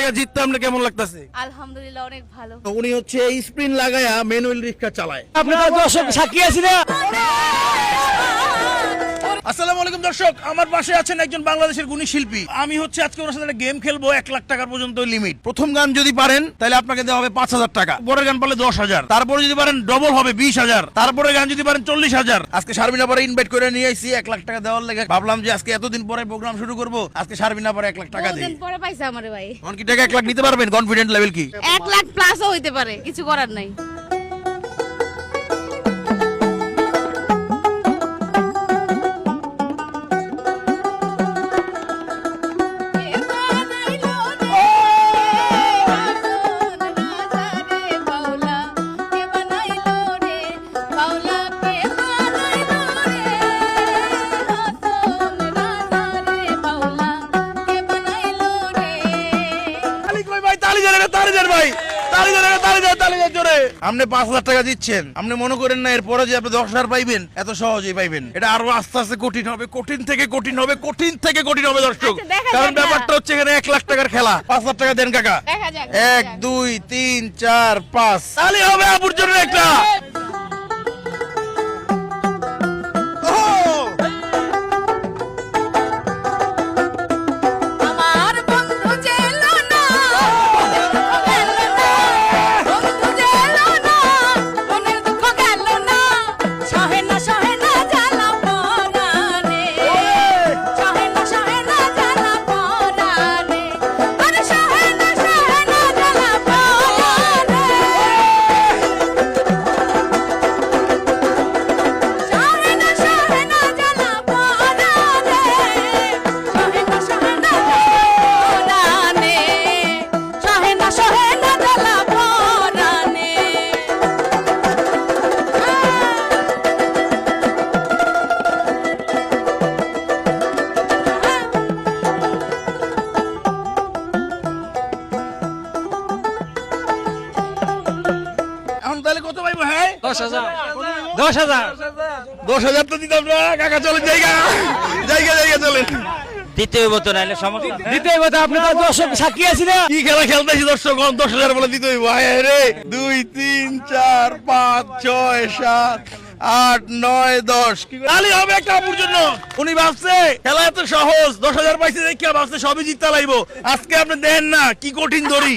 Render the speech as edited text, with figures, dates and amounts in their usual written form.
টাকা জিততে আপনার কেমন লাগতেছে? আলহামদুলিল্লাহ অনেক ভালো। উনি হচ্ছে স্প্রিন লাগায়া ম্যানুয়াল রিক্সা চালায়। আপনারা দর্শক সাক্ষী আছি না। আসসালামু আলাইকুম দর্শক, আমার পাশে আছেন একজন বাংলাদেশের গুণী শিল্পী। আমি হচ্ছে আজকে ওনার সাথে একটা গেম খেলবো, 1 লাখ টাকার পর্যন্ত লিমিট। প্রথম গান যদি পারেন তাহলে আপনাকে দেওয়া হবে 5,000 টাকা, পরের গান পারলে 10,000, তারপরে যদি পারেন ডবল হবে 20,000, তারপরে গান যদি পারেন 40,000। আজকে শারমিনা পরে ইনভাইট করে নিয়ে আইছি 1 লাখ টাকা দেওয়ার লেগে। ভাবলাম যে আজকে এতদিন পরে প্রোগ্রাম শুরু করবো, আজকে শারমিনা পরে 1 লাখ টাকা দিই। বহুদিন পরে পাইছে আমারে ভাই। কোন কি টাকা 1 লাখ নিতে পারবেন? কনফিডেন্ট লেভেল কি? 1 লাখ প্লাসও হইতে পারে, কিছু করার নাই। আপনি 5,000 টাকা দিচ্ছেন, আপনি মনে করেন না এরপরে যে আপনি 10,000 পাইবেন এত সহজেই পাইবেন। এটা আরো আস্তে আস্তে কঠিন হবে, কঠিন থেকে কঠিন হবে, কঠিন থেকে কঠিন হবে দর্শক। আচ্ছা, দেখা কারণ যাক না। ব্যাপারটা হচ্ছে এখানে 1 লাখ টাকার খেলা। 5,000 টাকা দেন কাকা। দেখা যাক, 1 2 3 4 5 তালি হবে আপুর জন্য একটা। আমার বন্ধু যেলো না, বন্ধু যেলো না, মনের দুঃখ গেল না, সহে না জ্বালা পরাণে, সহে না জ্বালা পরাণে, আরে সহে না জ্বালা পরাণে, সহে না জ্বালা পরাণে, সহে না পরাণে, সহে না জ্বালা পরাণে। এখন তাহলে কত পাইবো? হ্যাঁ 10,000 10,000 10,000 তো দিতাম না কাকা। চলেন জায়গা জায়গা জায়গা চলেন। দিতে হইব তো, নাহলে সমস্যা। দিতে হবে তো, আপনারা দর্শক সাক্ষী আছি না। কি খেলা খেলতেছি দর্শক? 10,000 বলে দিতে হইব। আয় রে 2 3 4 5 6 7 8 9 10 তালি হবে একটা আপুর জন্য। উনি ভাবছে খেলা এত সহজ, 10,000 পাইছে দেখে ভাবছে সবই জিততে লাইবো। আজকে আপনি দেন না কি কঠিন ধরি।